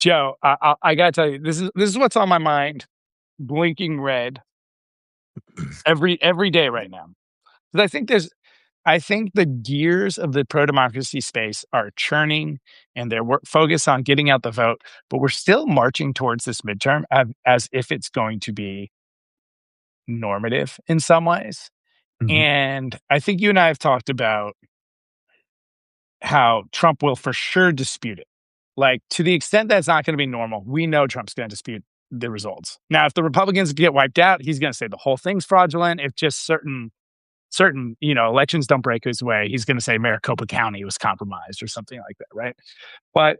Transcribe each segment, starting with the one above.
Joe, I gotta tell you, this is what's on my mind, blinking red every day right now. 'Cause I think the gears of the pro democracy space are churning, and they're focused on getting out the vote, but we're still marching towards this midterm as if it's going to be normative in some ways. Mhm. And I think you and I have talked about how Trump will for sure dispute it. Like, to the extent that it's not going to be normal, we know Trump's going to dispute the results. Now, if the Republicans get wiped out, he's going to say the whole thing's fraudulent. If just certain elections don't break his way, he's going to say Maricopa County was compromised or something like that, right? But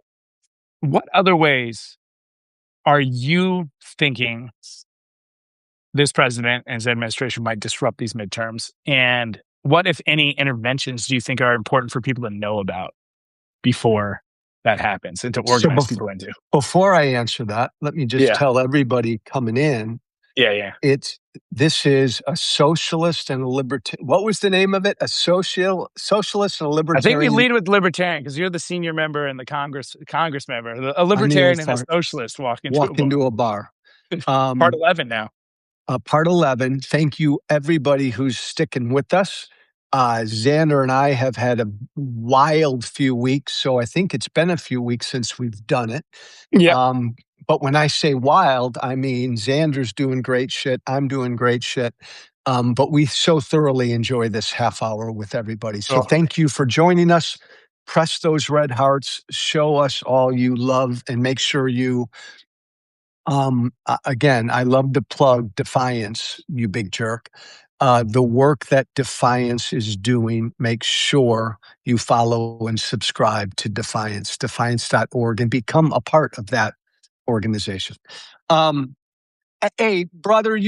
what other ways are you thinking this president and his administration might disrupt these midterms? And what, if any, interventions do you think are important for people to know about before that happens and to So organize people into? before I answer that, let me just Yeah. tell everybody coming in, Yeah. this is a socialist and a libertarian. What was the name of it? A socialist and a I think we libertarian. lead with libertarian because you're the senior member and the Congress member. A Neil libertarian and a Tharp socialist walk walk into into a bar. a bar. Part 11 now. Part 11. Thank you, everybody who's sticking with us. Xander and I have had a wild few weeks, so I think it's been a few weeks since we've done it. Yeah. But when I say wild, I mean Xander's doing great shit. I'm doing great shit. But we so thoroughly enjoy this half hour with everybody. So thank you for joining us. Press those red hearts. Show us all you love, and make sure you. Again, I love to plug Defiance, you big jerk. The work that Defiance is doing, make sure you follow and subscribe to defiance.org, and become a part of that organization. Hey, brother,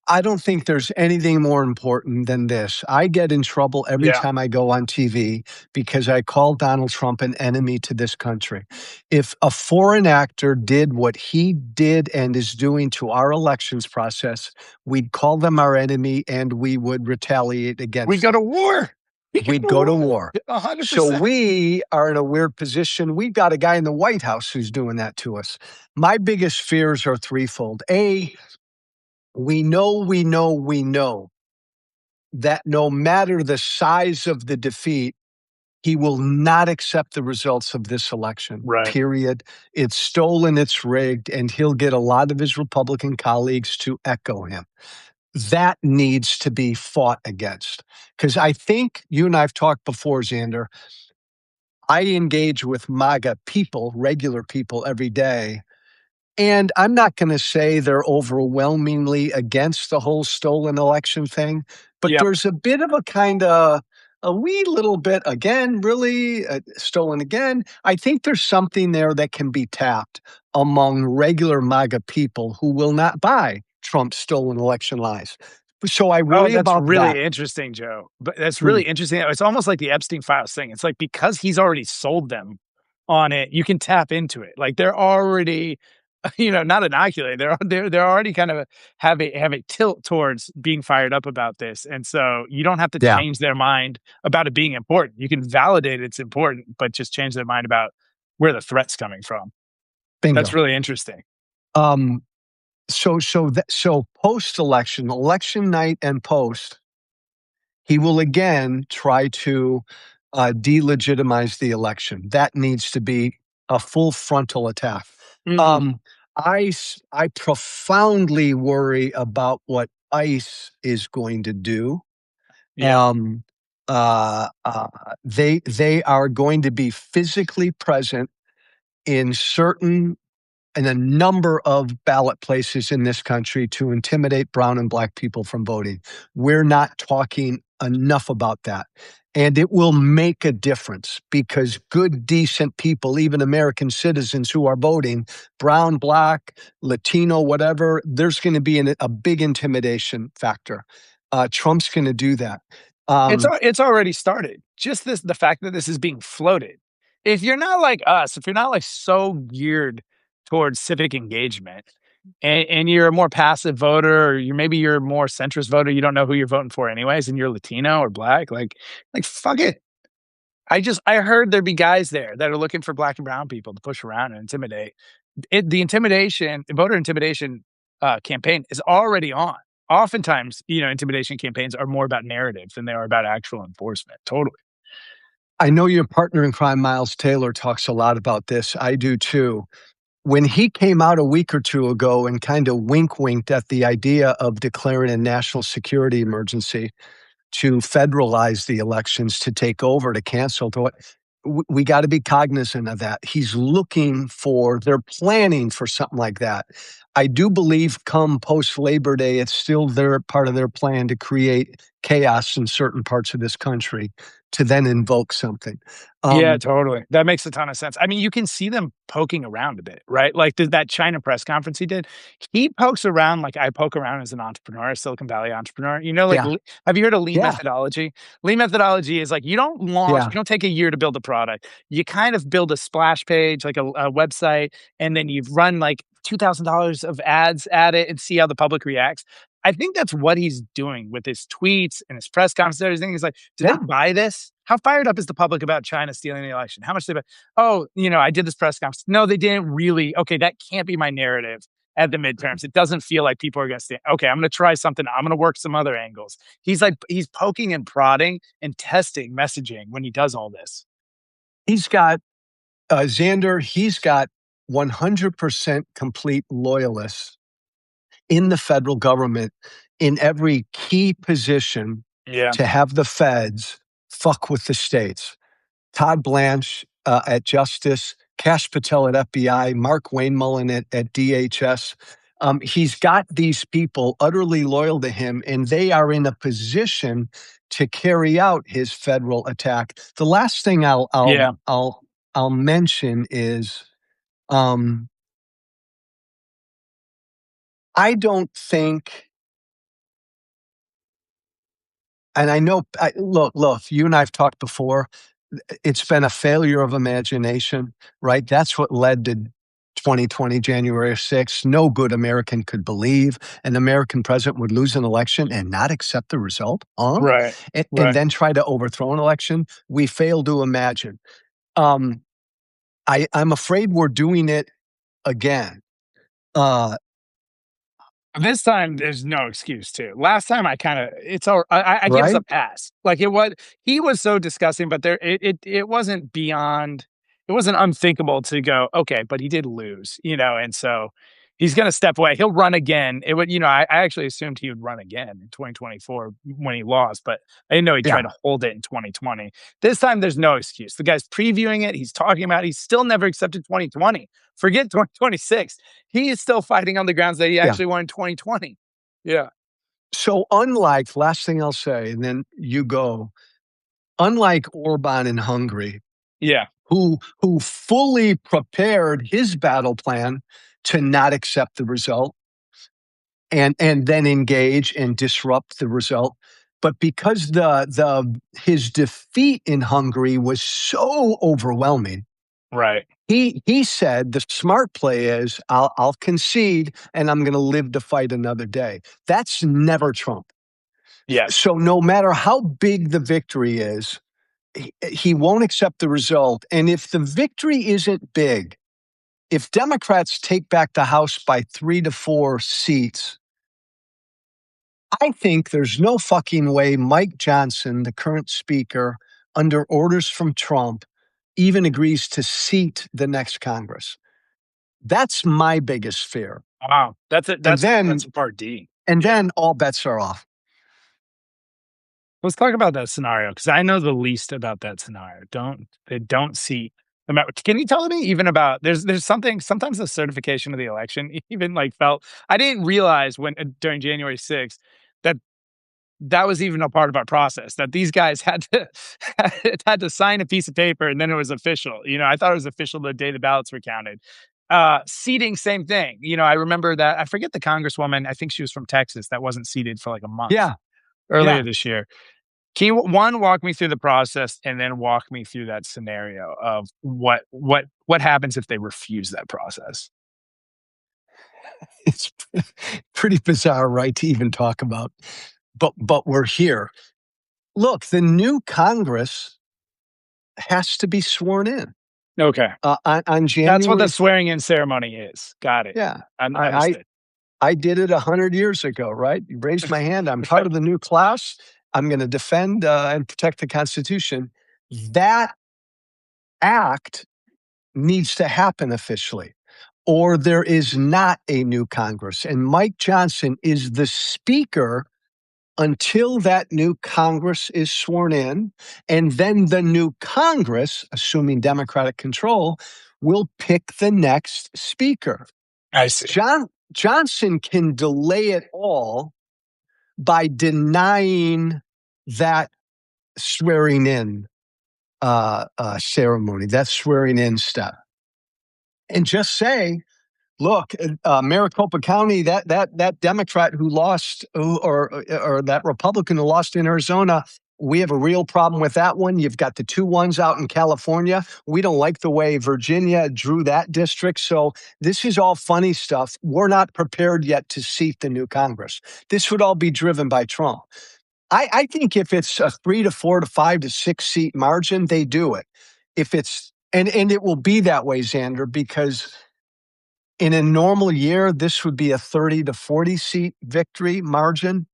I don't think there's anything more important than this. I get in trouble every time I go on TV because I call Donald Trump an enemy to this country. If a foreign actor did what he did and is doing to our elections process, we'd call them our enemy and we would retaliate against We go to war. We'd go to war. 100%. So we are in a weird position. We've got a guy in the White House who's doing that to us. My biggest fears are threefold. A, we know that no matter the size of the defeat, he will not accept the results of this election. Right. Period. It's stolen, it's rigged, and he'll get a lot of his Republican colleagues to echo him. That needs to be fought against. Because I think you and I have talked before, Xander. I engage with MAGA people, regular people, every day. And I'm not going to say they're overwhelmingly against the whole stolen election thing, but there's a bit of a wee little bit, again, really stolen again. I think there's something there that can be tapped among regular MAGA people who will not buy Trump's stolen election lies. So I worry about that. That's really interesting, Joe. But that's really interesting. It's almost like the Epstein Files thing. It's like because he's already sold them on it, you can tap into it. Like they're already, not inoculated. They're already kind of have a tilt towards being fired up about this, and so you don't have to change their mind about it being important. You can validate it's important, but just change their mind about where the threat's coming from. Bingo. That's really interesting. So post-election, election night and post, he will again try to delegitimize the election. That needs to be a full frontal attack. I profoundly worry about what ICE is going to do. They are going to be physically present in a number of ballot places in this country to intimidate brown and black people from voting. We're not talking enough about that. And it will make a difference because good, decent people, even American citizens who are voting, brown, black, Latino, whatever, there's going to be a big intimidation factor. Trump's going to do that. It's already started. Just the fact that this is being floated. If you're not like us, if you're not like so geared towards civic engagement, and you're a more passive voter, or maybe you're a more centrist voter, you don't know who you're voting for anyways, and you're Latino or black, like fuck it. I heard there'd be guys there that are looking for black and brown people to push around and intimidate. The voter intimidation campaign is already on. Oftentimes, intimidation campaigns are more about narrative than they are about actual enforcement. Totally. I know your partner in crime, Miles Taylor, talks a lot about this. I do too. When he came out a week or two ago and kind of wink winked at the idea of declaring a national security emergency to federalize the elections, to take over, to cancel, we got to be cognizant of that. They're planning for something like that. I do believe come post Labor Day, it's still part of their plan to create chaos in certain parts of this country to then invoke something. Yeah, totally. That makes a ton of sense. I mean, you can see them poking around a bit, right? Like that China press conference he did, he pokes around like I poke around as an entrepreneur, a Silicon Valley entrepreneur. Yeah, Have you heard of lean yeah, methodology? Lean methodology is like you yeah. don't take a year to build a product. You kind of build a splash page, like a website, and then you run like $2,000 of ads at it and see how the public reacts. I think that's what he's doing with his tweets and his press conferences and everything. He's like, do they Yeah. buy this? How fired up is the public about China stealing the election? How much they buy? Oh, I did this press conference. No, they didn't really. Okay, that can't be my narrative at the midterms. It doesn't feel like people are going to stand. Okay, I'm going to try something. I'm going to work some other angles. He's poking and prodding and testing messaging when he does all this. He's got Xander, he's got 100% complete loyalists in the federal government in every key position Yeah, to have the feds fuck with the states. Todd Blanche at Justice, Kash Patel at FBI, Mark Wainmullen at DHS. He's got these people utterly loyal to him, and they are in a position to carry out his federal attack. The last thing yeah. I'll mention is um, I don't think, and I know, look, you and I've talked before. It's been a failure of imagination, right? That's what led to 2020, January 6th. No good American could believe an American president would lose an election and not accept the result, Right, and right. then try to overthrow an election. We fail to imagine. Um, I'm afraid we're doing it again. Uh, This time, there's no excuse to. Last time, I kind of it's all I give us a right? pass. Like he was so disgusting, but it wasn't beyond. It wasn't unthinkable to go okay, but he did lose, and so he's going to step away. He'll run again. It would, I actually assumed he would run again in 2024 when he lost, but I didn't know he'd try Yeah, to hold it in 2020. This time, there's no excuse. The guy's previewing it. He's talking about it. He's still never accepted 2020. Forget 2026. He is still fighting on the grounds that he yeah. actually won in 2020. Yeah. So unlike, last thing I'll say, and then you go, unlike Orban in Hungary, Yeah. who fully prepared his battle plan to not accept the result and then engage and disrupt the result. But because his defeat in Hungary was so overwhelming, Right. he said the smart play is I'll concede and I'm going to live to fight another day. That's never Trump. Yes. So no matter how big the victory is, he won't accept the result. And if the victory isn't big, if Democrats take back the House by 3 to 4 seats, I think there's no fucking way Mike Johnson, the current speaker, under orders from Trump, even agrees to seat the next Congress. That's my biggest fear. Wow. That's it. And That's then part D. and Yeah. then all bets are off. Let's talk about that scenario because I know the least about that scenario. They don't see the can you tell me even about there's something sometimes the certification of the election even like felt I didn't realize when during January 6th that that was even a part of our process that these guys had to had to sign a piece of paper and then it was official. I thought it was official the day the ballots were counted. Seating, same thing. I remember that I forget the congresswoman. I think she was from Texas that wasn't seated for like a month Yeah, earlier yeah. this year. Can you one walk me through the process and then walk me through that scenario of what happens if they refuse that process? It's pretty bizarre, right, to even talk about. But we're here. Look, the new Congress has to be sworn in Okay. on That's what the January. swearing in ceremony is. Got it. Yeah, I Understood. I did it 100 years ago, right? You raised my hand. I'm part of the new class. I'm going to defend and protect the Constitution. That act needs to happen officially, or there is not a new Congress. And Mike Johnson is the speaker until that new Congress is sworn in. And then the new Congress, assuming Democratic control, will pick the next speaker. I see. Johnson can delay it all by denying that swearing in ceremony, that swearing in step, and just say, "Look, Maricopa County, that Democrat who lost, or that Republican who lost in Arizona." We have a real problem with that one. You've got the 2-1s out in California. We don't like the way Virginia drew that district. So this is all funny stuff. We're not prepared yet to seat the new Congress. This would all be driven by Trump. I think if it's a 3 to 4 to 5 to 6 seat margin, they do it. If it's and it will be that way, Xander, because in a normal year, this would be a 30 to 40 seat victory margin.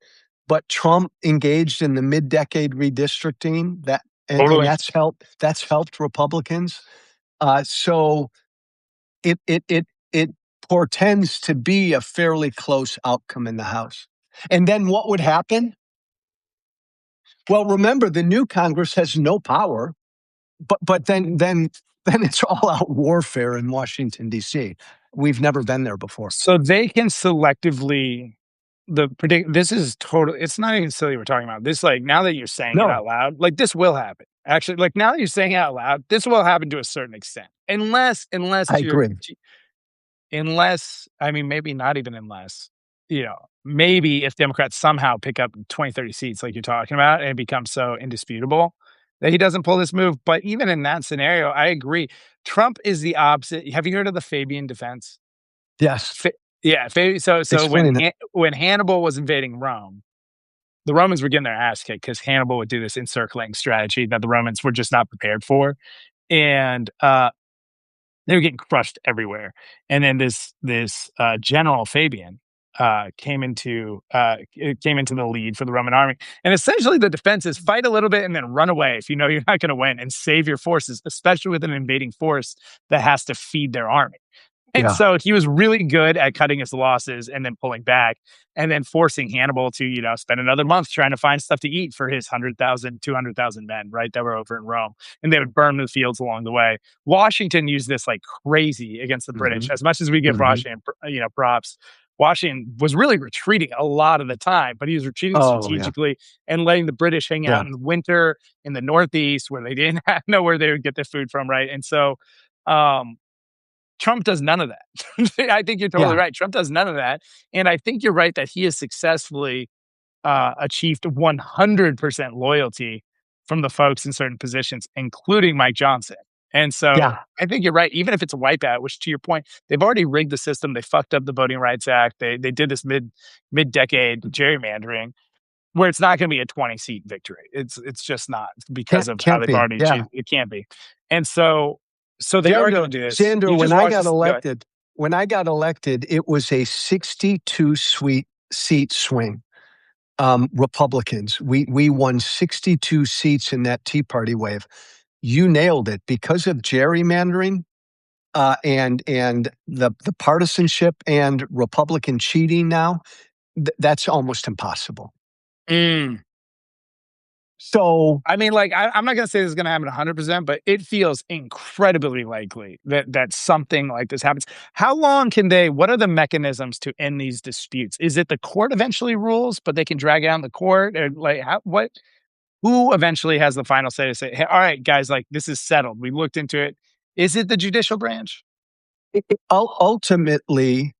But Trump engaged in the mid-decade redistricting and Totally. that's helped Republicans. So it portends to be a fairly close outcome in the House. And then what would happen? Well, remember, the new Congress has no power, but then it's all out warfare in Washington, D.C. We've never been there before. So they can selectively this is total. It's not even silly we're talking about this. Like, now that you're saying it No, out loud, like, this will happen. Actually, like, now that you're saying it out loud, this will happen to a certain extent. Unless I you're agree. unless, I mean, maybe not even unless, maybe if Democrats somehow pick up 20, 30 seats like you're talking about and it becomes so indisputable that he doesn't pull this move. But even in that scenario, I agree. Trump is the opposite. Have you heard of the Fabian defense? Yes. Fa Yeah, so Explain it. When Hannibal was invading Rome, the Romans were getting their ass kicked because Hannibal would do this encircling strategy that the Romans were just not prepared for, and, they were getting crushed everywhere. And then this general Fabian, came into the lead for the Roman army, and essentially the defense is fight a little bit and then run away if you know you're not gonna win, and save your forces, especially with an invading force that has to feed their army. And Yeah. so he was really good at cutting his losses and then pulling back and then forcing Hannibal to, spend another month trying to find stuff to eat for his 100,000, 200,000 men, right, that were over in Rome. And they would burn the fields along the way. Washington used this like crazy against the British. Mhm. As much as we give Mhm. Washington, props, Washington was really retreating a lot of the time, but he was retreating Oh, yeah. strategically and letting the British hang out Yeah. in the winter in the Northeast where they didn't know where they would get their food from, right? And so, um, Trump does none of that. I think you're totally Yeah. right. Trump does none of that. And I think you're right that he has successfully achieved 100% loyalty from the folks in certain positions, including Mike Johnson. And so Yeah. I think you're right. Even if it's a wipeout, which to your point, they've already rigged the system. They fucked up the Voting Rights Act. They did this mid decade gerrymandering where it's not going to be a 20 seat victory. It's just not because of how Can't they've be. already Yeah. achieved. It can't be. And so they are going to do this. Xander, You just watch this. Go ahead. when I got elected, it was a 62 seat swing. Republicans, we won 62 seats in that Tea Party wave. You nailed it because of gerrymandering, and the partisanship and Republican cheating. Now that's almost impossible. Mm. So I mean, like, I'm not going to say this is going to happen 100%, but it feels incredibly likely that something like this happens. How long what are the mechanisms to end these disputes? Is it the court eventually rules, but they can drag it out in the court? Or like, who eventually has the final say to say, hey, all right, guys, like, this is settled. We looked into it. Is it the judicial branch? ultimately,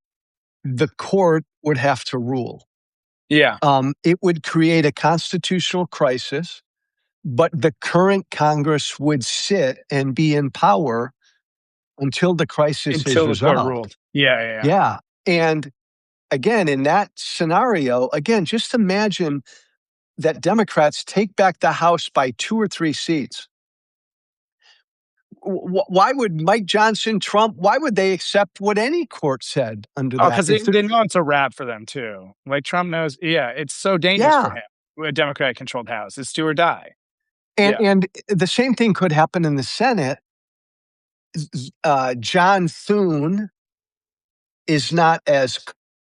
the court would have to rule. Yeah. It would create a constitutional crisis, but the current Congress would sit and be in power until the crisis is Until the court resolved. ruled. Yeah. Yeah. And again, in that scenario, again, just imagine that Democrats take back the House by 2 or 3 seats. why would Mike Johnson, Trump, why would they accept what any court said under Oh, that? because they know it's a wrap for them too. Like Trump knows, yeah, it's so dangerous for Yeah. him. A Democratic controlled House. It's do or die. And, Yeah. and the same thing could happen in the Senate. John Thune is not as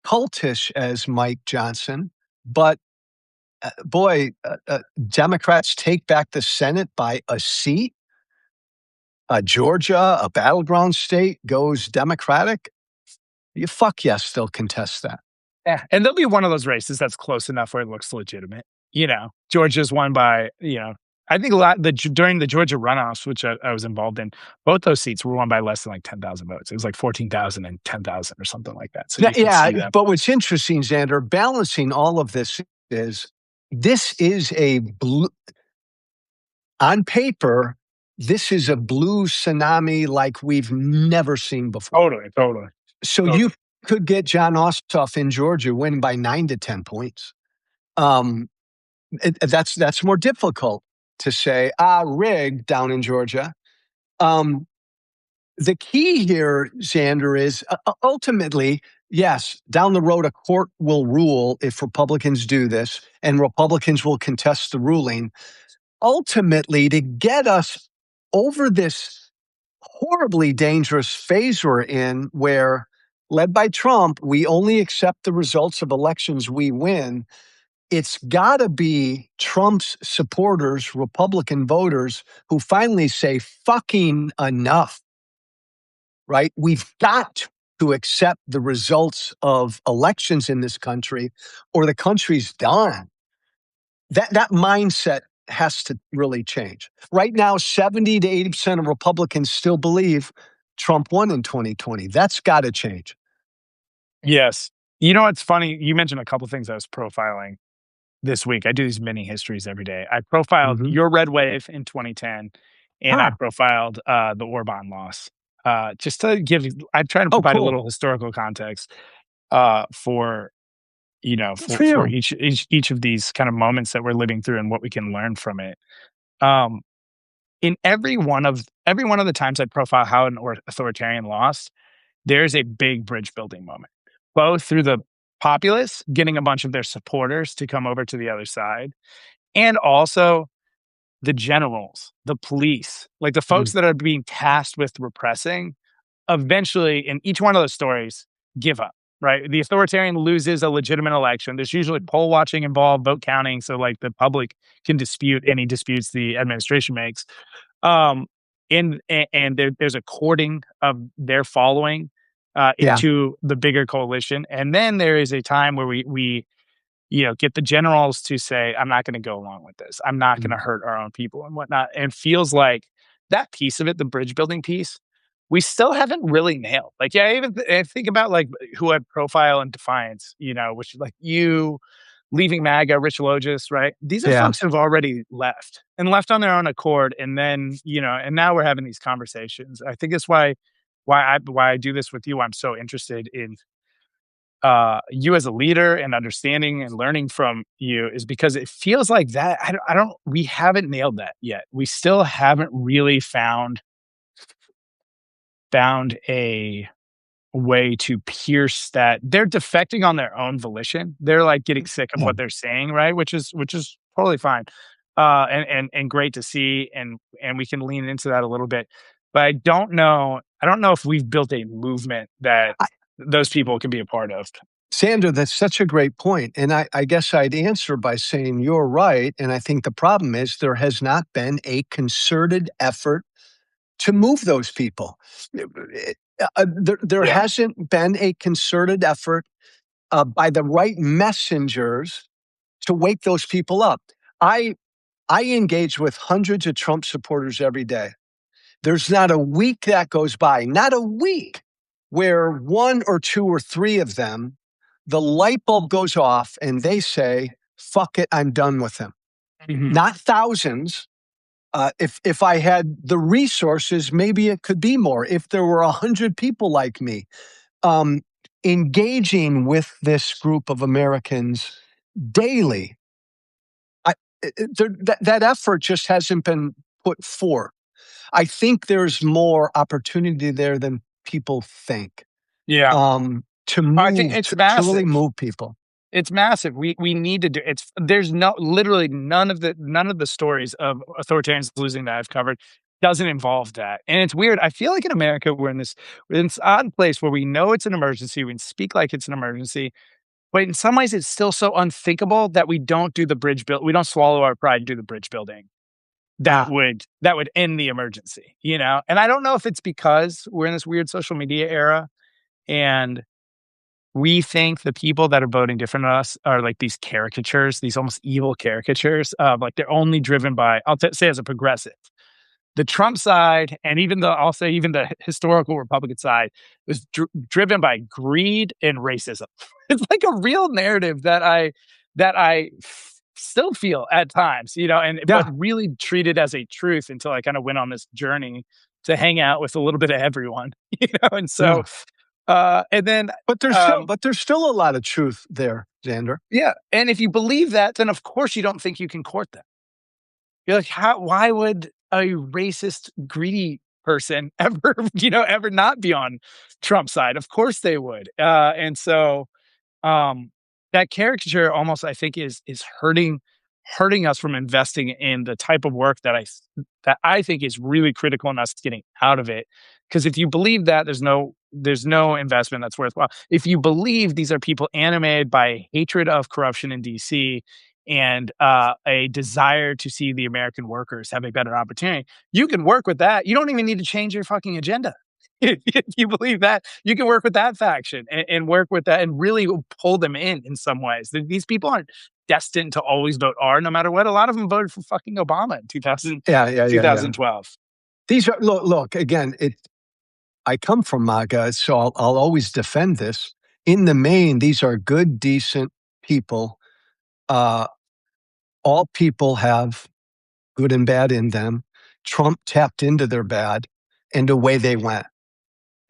cultish as Mike Johnson, but boy, Democrats take back the Senate by a seat. Georgia, a battleground state, goes Democratic. You fuck yes, they'll contest that. Yeah. And there'll be one of those races that's close enough where it looks legitimate. Georgia's won by, I think during the Georgia runoffs, which I was involved in, both those seats were won by less than like 10,000 votes. It was like 14,000 and 10,000 or something like that. So you can Yeah, see that. but what's interesting, Xander, balancing all of this is a blue, on paper, this is a blue tsunami like we've never seen before. Totally. So you could get John Ossoff in Georgia winning by 9 to 10 points. That's more difficult to say, rigged down in Georgia. The key here, Xander, is ultimately, yes, down the road, a court will rule if Republicans do this, and Republicans will contest the ruling. Ultimately, to get us over this horribly dangerous phase we're in, where, led by Trump, we only accept the results of elections we win. It's got to be Trump's supporters, Republican voters, who finally say, fucking enough, right? We've got to accept the results of elections in this country, or the country's done. That mindset has to really change. Right now, 70 to 80% of Republicans still believe Trump won in 2020. That's got to change. Yes. You know what's funny? You mentioned a couple things I was profiling this week. I do these mini histories every day. I profiled your red wave in 2010, and I profiled the Orban loss. Just to I try to provide a little historical context for for each of these kind of moments that we're living through and what we can learn from it. In every one of the times I profile how an authoritarian lost, there's a big bridge building moment, both through the populace getting a bunch of their supporters to come over to the other side, and also the generals, the police, like the folks that are being tasked with repressing, eventually in each one of those stories give up, right? The authoritarian loses a legitimate election. There's usually poll watching involved, vote counting, so like the public can dispute any disputes the administration makes. There's a courting of their following into the bigger coalition. And then there is a time where we get the generals to say, I'm not going to go along with this. I'm not going to hurt our own people and whatnot. And feels like that piece of it, the bridge building piece, we still haven't really nailed. Like, yeah, I think about like who I profile in Defiance, which like you leaving MAGA, Rich Logis, right? These are folks who've already left on their own accord. And then, and now we're having these conversations. I think that's why I do this with you. I'm so interested in you as a leader and understanding and learning from you, is because it feels like that. We haven't nailed that yet. We still haven't really found a way to pierce that. They're defecting on their own volition. They're like getting sick of what they're saying, right? Which is totally fine. And great to see, and we can lean into that a little bit. But I don't know if we've built a movement that those people can be a part of. Sandra, that's such a great point. And I guess I'd answer by saying you're right. And I think the problem is there has not been a concerted effort to move those people. There hasn't been a concerted effort by the right messengers to wake those people up. I engage with hundreds of Trump supporters every day. There's not a week that goes by, not a week, where one or two or three of them, the light bulb goes off and they say, fuck it, I'm done with him. Not thousands. If I had the resources, maybe it could be more. If there were 100 people like me engaging with this group of Americans daily, that effort just hasn't been put forth. I think there's more opportunity there than people think. Yeah. To I think move, it's to really massive. move people. It's massive. We need to do it's there's no literally none of the stories of authoritarians losing that I've covered doesn't involve that. And it's weird. I feel like in America we're in this odd place where we know it's an emergency, we can speak like it's an emergency, but in some ways it's still so unthinkable that we don't do the bridge build we don't swallow our pride and do the bridge building Ah, that would end the emergency, you know? And I don't know if it's because we're in this weird social media era and we think the people that are voting different than us are like these caricatures, these almost evil caricatures of like they're only driven by, say as a progressive, the Trump side, and even I'll say even the historical Republican side was driven by greed and racism. It's like a real narrative that still feel at times, you know, and but yeah, really treated as a truth until I kind of went on this journey to hang out with a little bit of everyone, you know, and so yeah. and then But um there's still a lot of truth there, Xander. yeah, and if you believe that, then of course you don't think you can court them. You're like, how why would a racist, greedy person ever, you know, ever not be on Trump's side? Of course they would. And so um, that caricature almost I think is hurting us from investing in the type of work that I think is really critical in us getting out of it. Because if you believe that, there's no investment that's worthwhile. If you believe these are people animated by hatred of corruption in DC and a desire to see the American workers have a better opportunity, you can work with that. You don't even need to change your fucking agenda. If you believe that, you can work with that faction and work with that and really pull them in some ways. These people aren't destined to always vote R no matter what. A lot of them voted for fucking Obama in Yeah, yeah, yeah, yeah. 2012. These are look again. I come from MAGA, so I'll always defend this. In the main, these are good, decent people. Uh, all people have good and bad in them. Trump tapped into their bad, and away they went.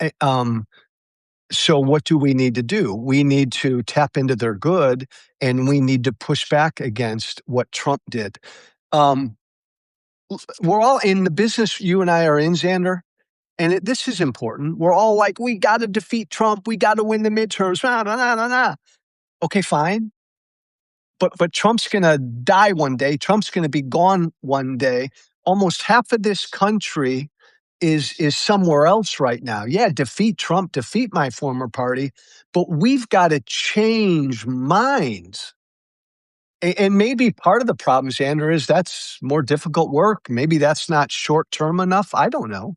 Eh, Um, so what do we need to do? We need to tap into their good, and we need to push back against what Trump did. Um, we're all in the business you and I are in, Xander. And this is important. We're all like, we got to defeat Trump. We got to win the midterms. Nah, nah, nah, nah, nah. Okay, fine. But Trump's going to die one day. Trump's going to be gone one day. Almost half of this country is somewhere else right now. Yeah, defeat Trump, defeat my former party, but we've got to change minds. And maybe part of the problem, Xander, is that's more difficult work. Maybe that's not short term enough. I don't know.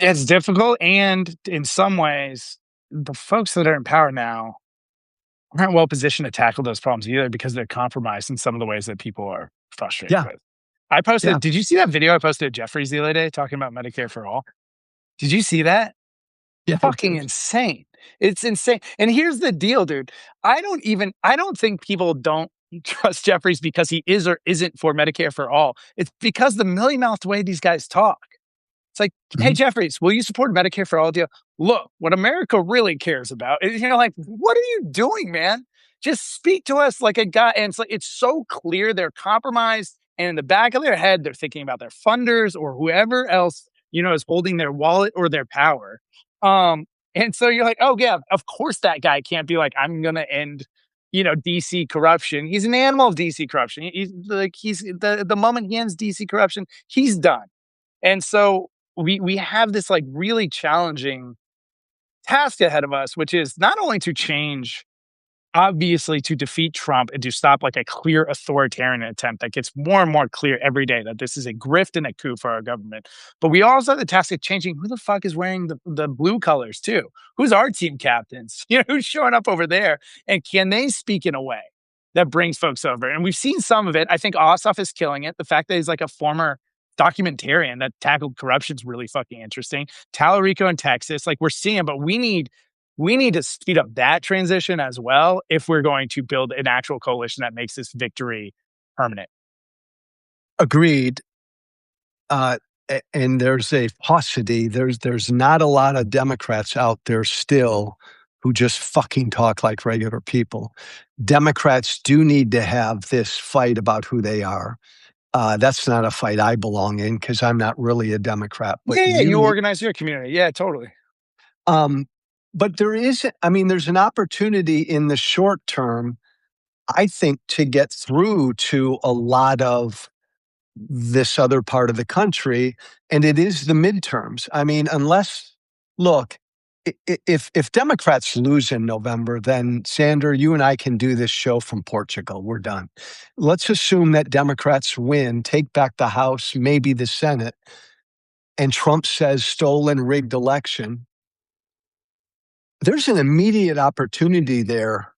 It's difficult, and in some ways, the folks that are in power now aren't well positioned to tackle those problems either because they're compromised in some of the ways that people are frustrated Yeah, with. I yeah, posted. Did you see that video I posted at Jeffries the other day talking about Medicare for all? Did you see that? yeah. I Fucking did. insane. It's insane. And here's the deal, dude. I don't think people don't trust Jeffries because he is or isn't for Medicare for all. It's because the mealy mouthed way these guys talk. It's like, hey, Mhm. Jeffries, will you support Medicare for all deal? Look, what America really cares about is, you know, like, what are you doing, man? Just speak to us like a guy. And it's like, it's so clear they're compromised. And in the back of their head, they're thinking about their funders or whoever else, you know, is holding their wallet or their power. And so you're like, oh, yeah, of course that guy can't be like, I'm going to end, you know, DC corruption. He's an animal of DC corruption. He's the moment he ends DC corruption, he's done. And so we have this like really challenging task ahead of us, which is not only to change, obviously, to defeat Trump and to stop like a clear authoritarian attempt that gets more and more clear every day that this is a grift and a coup for our government. But we also have the task of changing who the fuck is wearing the blue colors too? Who's our team captains? You know, who's showing up over there? And can they speak in a way that brings folks over? And we've seen some of it. I think Ossoff is killing it. The fact that he's like a former documentarian that tackled corruption is really fucking interesting. Tallarico in Texas, like we're seeing, but we need to speed up that transition as well if we're going to build an actual coalition that makes this victory permanent. Agreed. And there's a paucity. There's not a lot of Democrats out there still who just fucking talk like regular people. Democrats do need to have this fight about who they are. That's not a fight I belong in because I'm not really a Democrat, but Yeah, you you need. organize your community. Yeah, totally. Um, but there is, I mean, there's an opportunity in the short term, I think, to get through to a lot of this other part of the country, and it is the midterms. I mean, unless, look, if Democrats lose in November, then Sander, you and I can do this show from Portugal. We're done. Let's assume that Democrats win, take back the House, maybe the Senate, and Trump says stolen, rigged election. There's an immediate opportunity there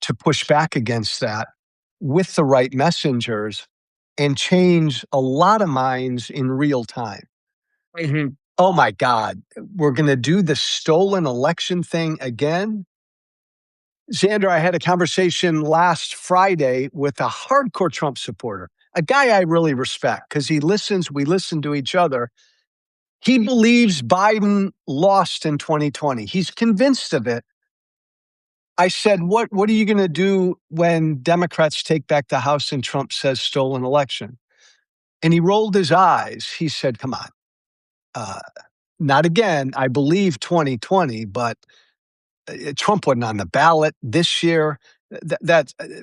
to push back against that with the right messengers and change a lot of minds in real time. Mhm. Oh my God, we're going to do the stolen election thing again. Xander, I had a conversation last Friday with a hardcore Trump supporter, a guy I really respect because he listens, we listen to each other. He believes Biden lost in 2020. He's convinced of it. I said, what are you going to do when Democrats take back the House and Trump says stolen election? And he rolled his eyes. He said, come on, uh, not again. I believe 2020, but Trump wasn't on the ballot this year.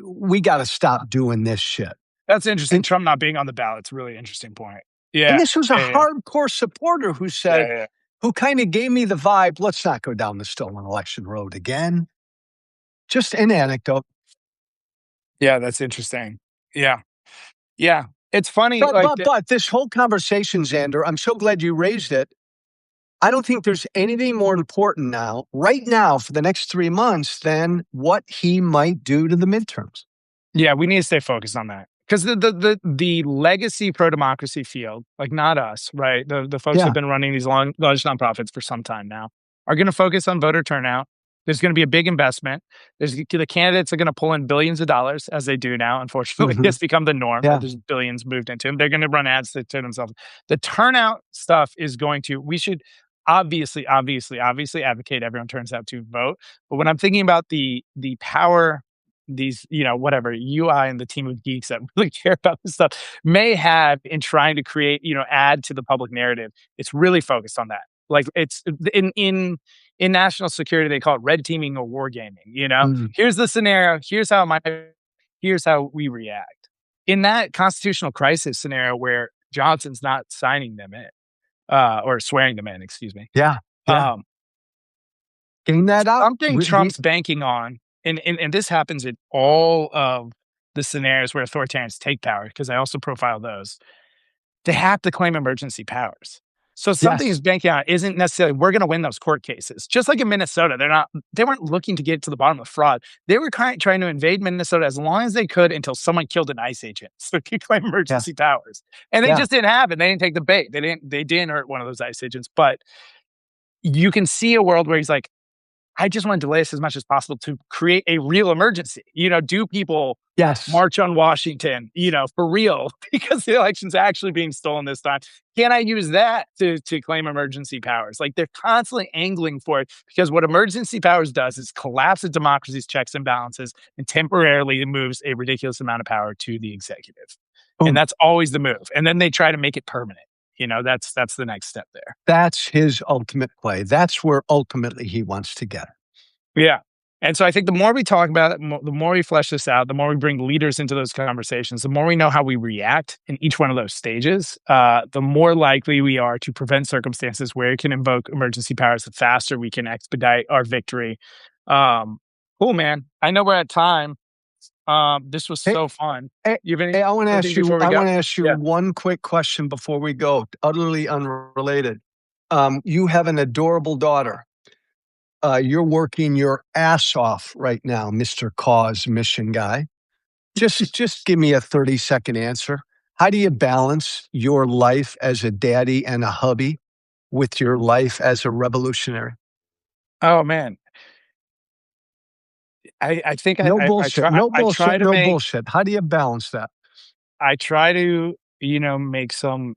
We got to stop doing this shit. That's interesting. And Trump not being on the ballot's a really interesting point. and Yeah. this was a Yeah, yeah, hardcore supporter who yeah, said, yeah. who kind of gave me the vibe, let's not go down the stolen election road again. Just an anecdote. Yeah, that's interesting. Yeah. Yeah. It's funny, But like, but but this whole conversation, Xander, I'm so glad you raised it. I don't think there's anything more important now, right now, for the next 3 months than what he might do to the midterms. yeah, we need to stay focused on that. Because the legacy pro-democracy field, like not us, right? The folks who've Yeah. been running these large nonprofits for some time now are gonna focus on voter turnout. There's gonna be a big investment. The candidates are gonna pull in billions of dollars as they do now, unfortunately. Hmm. It's become the norm, right? Yeah. There's billions moved into them. They're gonna run ads to turn themselves. The turnout stuff is going to we should obviously advocate everyone turns out to vote. But when I'm thinking about the power these, whatever UI and the team of geeks that really care about this stuff may have in trying to create, add to the public narrative. It's really focused on that. Like it's in national security, they call it red teaming or war gaming. Mm. Here's the scenario. Here's how we react in that constitutional crisis scenario where Johnson's not signing them in, or swearing them in. Excuse me. Yeah. Yeah. Um, Gain that out. Something Trump's banking on, and this happens in all of the scenarios where authoritarians take power, because I also profile those. They have to claim emergency powers. So something Yes. he's banking on isn't necessarily we're going to win those court cases. Just like in Minnesota, they weren't looking to get to the bottom of fraud. They were trying to invade Minnesota as long as they could until someone killed an ICE agent, so they could claim Yeah. emergency powers. And they Yeah. just didn't have it. They didn't take the bait. They didn't hurt one of those ICE agents. But you can see a world where he's like, I just want to delay this as much as possible to create a real emergency. Do people Yes. march on Washington, for real, because the election's actually being stolen this time? Can I use that to claim emergency powers? Like they're constantly angling for it, because what emergency powers does is collapse a democracy's checks and balances and temporarily moves a ridiculous amount of power to the executive. And Boom. that's always the move. And then they try to make it permanent. That's the next step there. That's his ultimate play. That's where ultimately he wants to get. Yeah. And so I think the more we talk about it, the more we flesh this out, the more we bring leaders into those conversations, the more we know how we react in each one of those stages, the more likely we are to prevent circumstances where it can invoke emergency powers, the faster we can expedite our victory. Cool, man. I know we're at time. This was Hey, so fun. hey, You have hey, I want to anything ask you. before we I go? want to ask you Yeah. one quick question before we go. Utterly unrelated. You have an adorable daughter. You're working your ass off right now, Mr. Cause Mission Guy. Just give me a 30-second answer. How do you balance your life as a daddy and a hubby with your life as a revolutionary? Oh man. I think No I bullshit. try No I try bullshit. to No make bullshit. How do you balance that? I try to, make some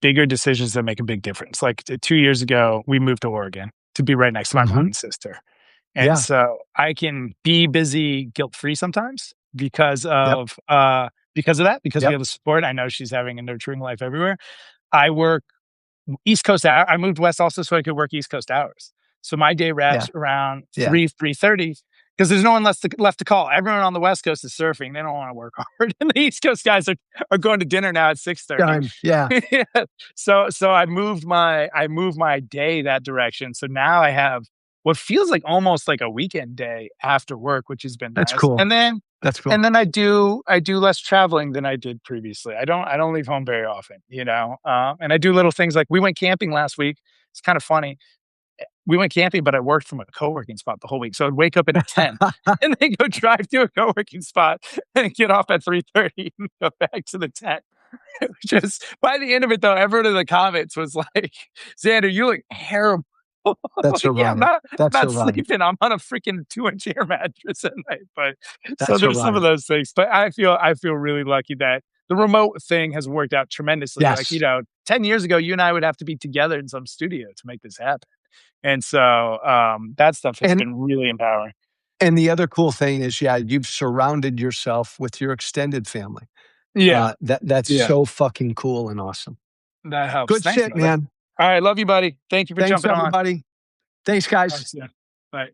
bigger decisions that make a big difference. Like 2 years ago, we moved to Oregon to be right next to my mom Hmm. and sister. And Yeah. so I can be busy guilt free sometimes because Yep. of because of that, because we Yep. have the support. I know she's having a nurturing life everywhere. I work East Coast hour. I moved west also so I could work East Coast hours. So my day Yeah. wraps around Yeah. 3:30 because there's no one left to call. Everyone on the West Coast is surfing. They don't want to work hard. And the East Coast guys are going to dinner now at 6:30. Done. Yeah. Yeah. So I moved my day that direction. So now I have what feels like almost like a weekend day after work, which has been That's nice. cool. That's cool. And then I do less traveling than I did previously. I don't leave home very often, and I do little things like we went camping last week. It's kind of funny. We went camping, but I worked from a co-working spot the whole week. So I'd wake up at 10 and then go drive to a co-working spot and get off at 3:30 and go back to the tent. Just by the end of it, though, everyone in the comments was like, "Xander, you look terrible." That's a Like, yeah, I'm riot. not, That's a not riot. sleeping. I'm on a freaking 2-inch air mattress at night. But so That's a there's some of riot. those things. But I feel really lucky that the remote thing has worked out tremendously. Like, Yes. 10 years ago, you and I would have to be together in some studio to make this happen. And so that stuff has And been really empowering. and the other cool thing is, yeah, you've surrounded yourself with your extended family. Yeah. That's Yeah. so fucking cool and awesome. That helps. Good Thanks, shit, brother. man. All right. Love you, buddy. Thank you for Thanks, jumping on. everybody. Thanks, Talk guys. soon. Bye.